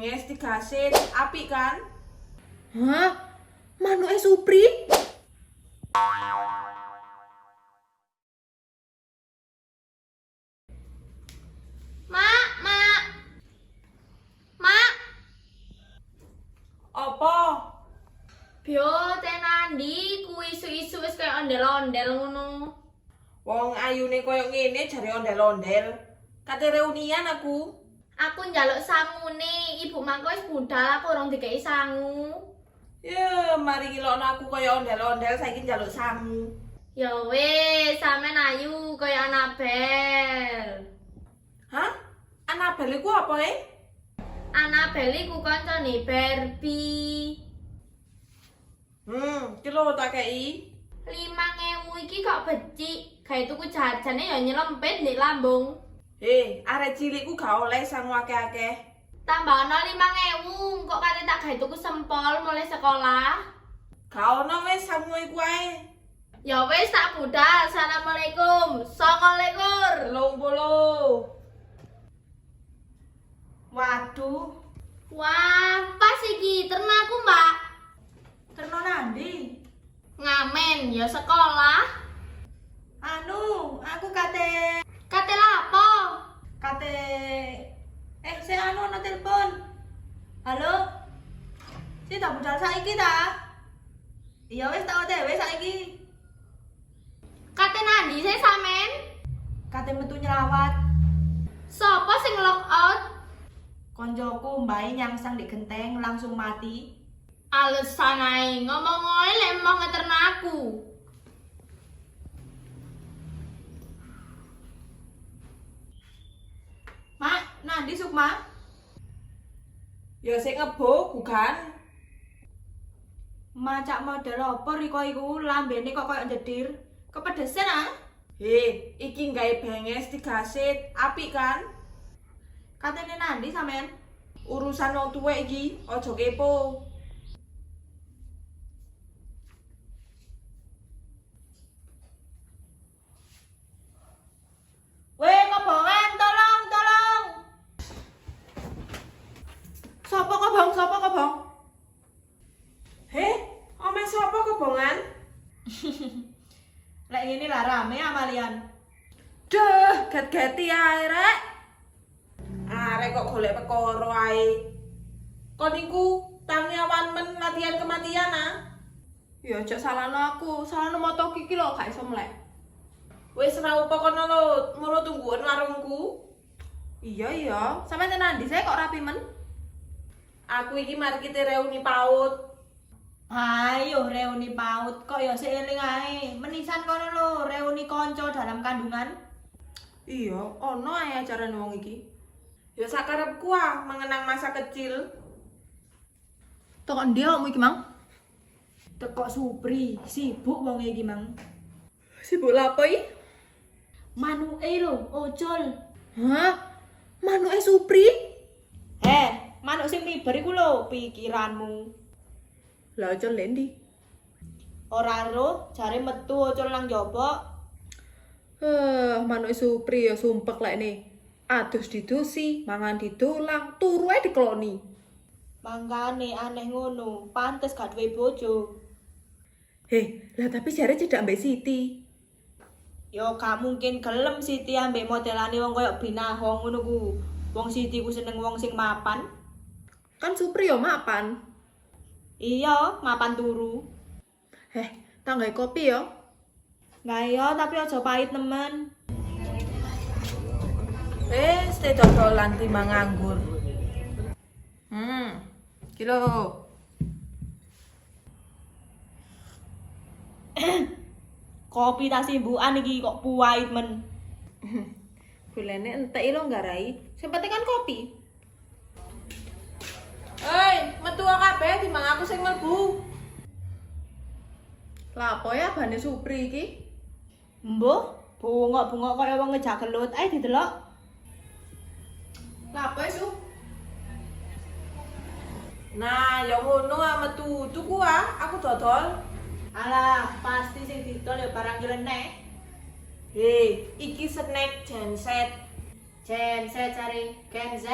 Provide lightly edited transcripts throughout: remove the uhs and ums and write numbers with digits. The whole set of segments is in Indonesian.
benges digasit, apik kan? Hah? Manuke Supri? Mak. Mak, Apa? bio tenandi ku isu-isu wis kaya ondel-ondel ngono. Wong ayune koyo ngene jare ondel-ondel. Kate reunian aku. Aku njaluk sangune, ibu mangko wis budal aku urung dikei sangu. Ya, mari ngilokno aku koyo ondel-ondel saiki njaluk sangu. Ya wis, sampean ayu kaya Anabel. Hah? Anabel iku apa Anabel iku kancane Barbie. Iki lho tak kei. 5.000 iki kok becik, gawe tuku jajane ya nyelempit ndek lambung. Arek cilikku gak oleh sangu akeh-akeh. Tambah ono 5.000, kok kate tak gawe tuku sempol mulai sekolah. Gak ono wis sangu iku ae. Ya wis tak budal. Assalamualaikum. 29. 30. Waduh, Wah, pas iki ternaku, Mbak. terno nandi? Ngamen ya sekolah. Anu, aku kate Kate lapo? saya anu ana telepon. Halo? Si tak budal saiki ta? Iya wis tak dhewe saiki. Kate nandi sih sampean? Kate metu nyelawat. Sopo sing lock out? Konjoku mbae nyangsang di genteng langsung mati. Alasan ae ngomong ae lek mau ngeterno aku. Mak, nandi Sukma? Ya sing ngebo bukan. Macak model apa riko iku lambene kok koyo njedir. Kepedesen ah? Iki gawe benges digasit, apik kan? Katene nandi sampean? Urusan wong tuwek iki, aja kepo. Weh, kobongan, tolong. Sopo kobong? Ome sopo kobongan? Lek ngene lah rame amalian. Duh, get-geti ae rek. Arek kok golek perkara ae. Kon niku tangi awan men latihan kematian ah. Ya aja salahno aku, salahno moto iki lho gak iso mlek. Wis ra apa kono lho, muru tungguan warungku. Iya, sampeyan tenandi saya kok rapi men? Aku iki mari kita reuni PAUD. Ayo reuni PAUD kok ya seiling ae. Menisan kono lho reuni konco dalam kandungan. Iya, ono ae acarane wong iki. Ya sakarepku ah, mengenang masa kecil. Tok ndi awakmu iki, Mang? Teko Supri, sibuk wong iki mang. Sibuk lapo iki? Manuke lho, ocol. Hah? Manuke Supri? Manuk sing miber iku lho pikiranmu. Lah ocol lendi. Ora ero, jare metu ocol nang njaba. Manuke Supri ya sumpek lek ne. Adus didusi, mangan didolang, turu ae dikloni. Mangkane aneh ngono, pantes gak duwe bojo. Lah tapi jare cedak Mbak Siti. Yo gak mungkin gelem Siti ambek modelane wong koyo binahong ngono ku. Wong Siti ku seneng wong sing mapan. Kan Supri ya mapan. Iya, mapan turu. Tanggai kopi ya. Nggak iya, tapi aja pahit nemen. Stay dodolan timbang nganggur. Kilo. Kopi tak simbukan iki kok puwait men. Bulene entek lho nggarai. Sing penting kan kopi. Metu kabeh timbang aku sing mlebu. Lah apa ya bane Supri iki? Mbuh, bungok-bungok kaya wong ngejagelut. Ayo didelok. Lah apa Sup? Nah, ya ngono ah metu tuku ah, aku dodol. Alah, pasti sing didol ya barang nyeleneh. Iki snack genset. Gen Z cari Gen Z.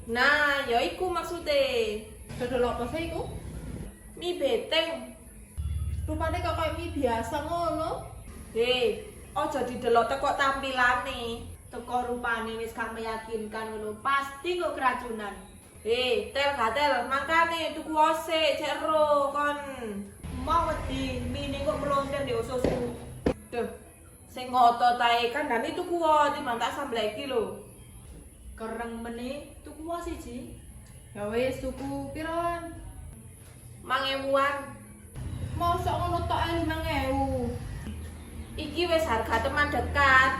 Nah, ya iku maksudnya. Dodol apa sih iku? Mie beteng. Rupane kok kayak mie biasa ngono. Hei, ojo didelok teko tampilane. Teko rupane wis gak meyakinkan ngono. Pasti kok keracunan. Hei, tel gatel, makane tuku ose cek ro kon. Mau wedi mini kok melonten di ususku. Duh, sing ngotot ae kandhane tuku wae timbang tak sambleki lho. Kereng meneh tuku wae siji. Ya wis tuku piroan? 5.000-an. Mosok ngono tok ae 5.000. Iki wis harga teman dekat.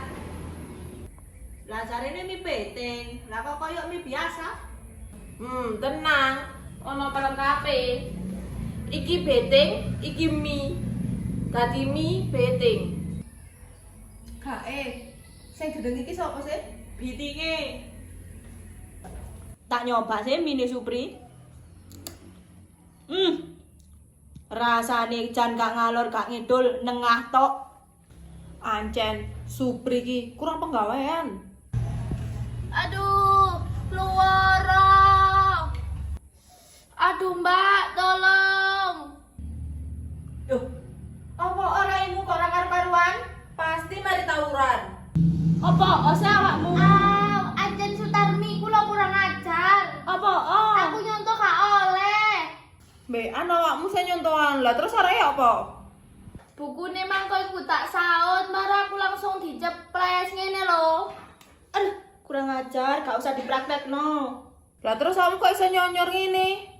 Lah jarene mie beteng. Lah kok koyo mie biasa? Tenang, ono pelengkape. Iki beteng, iki mie. Dadi mie beteng. Gak sing gendeng iki sapa sih? Bitinge. Tak nyoba sih mini Supri. Rasane jan gak ngalor gak ngidul nengah tok. Ancen, Supri ki kurang penggawean. Aduh, luara. Aduh mbak, tolong. Duh, apa ora imu kok ora karo-karuan? Pasti mari tawuran. Apa ose awakmu? Aw, Ajen Sutarmi, kula kurang ajar. Apa Aku nyontoh gak oleh. Mbekan awakmu sing nyontohan. Lah terus areke apa? Bukune mangko iku tak saut, marah aku langsung diceples ngene lho. Aduh, kurang ajar, gak usah dipraktekno. Lah terus awakmu kok iso nyonyor ngene?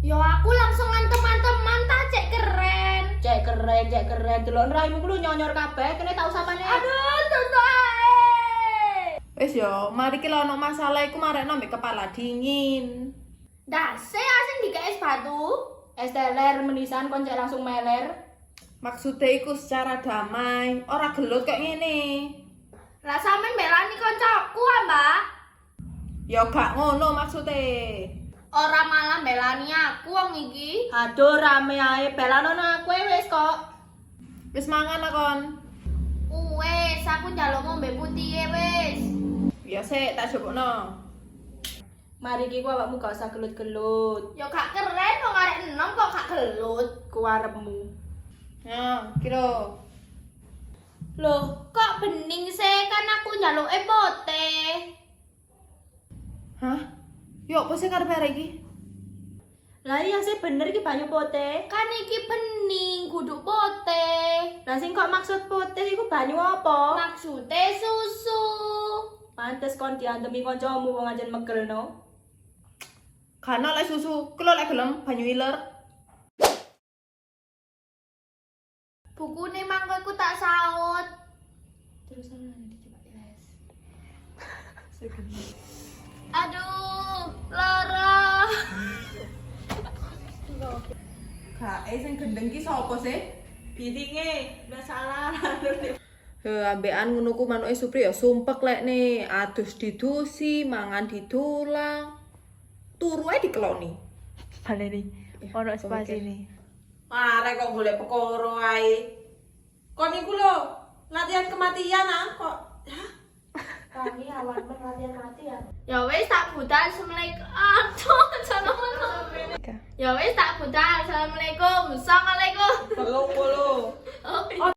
Yo aku langsung antem-anteman ta cek keren. Cek keren. Delok raimu ku nyonyor kabeh, kene tak usah panen. Aduh, contoh ae. Wis yo, mari ki lek ono masalah iku marekno mbek kepala dingin. Dase asing dikes batu. Es teler menisan kon cek langsung meler. Maksudnya iku secara damai, ora gelut kayak ngene. Lah sampean belani koncoku ah, Mbak. Ya gak ngono maksudnya. Ora malah belani aku wong iki. Aduh rame ae belanono aku wis kok. Wis mangan lah kon. Wes, aku njaluk ngombe putih wes. Ya sik tak jupukno. Mari ki ku awakmu gak usah gelut-gelut. Yo gak keren wong arek enom kok gak gelut. Ku arepmu. Ya, kira. Loh, kok bening sih kan aku njaluke putih. Hah? Yo apa sih karep arek iki? Lah iya sih bener iki banyu putih. Kan iki bening kudu putih. Lah sing kok maksud putih iku banyu apa? Maksude susu. Pantes kon diantemi kancamu wong ajen megelno. Kana lek susu, kulo lek gelem banyu iler. Bukune mangko iku tak saut. Terus ana dicoba les. Aduh, lara. Gak sing gendeng ki sapa sih? Bitinge, wis salah. Ambekan ngono ku manuke Supri ya sumpek lek ne, adus didusi, mangan ditulang. Turu ae dikeloni. Baleni. Ono spasine. Arek kok golek perkara ae. Kon iku lho, latihan kematian kok. Hah? Kami awan latihan mati ya. Ya wis tak budal assalamualaikum. Aduh, assalamualaikum. Ya wis tak budal assalamualaikum. Assalamualaikum.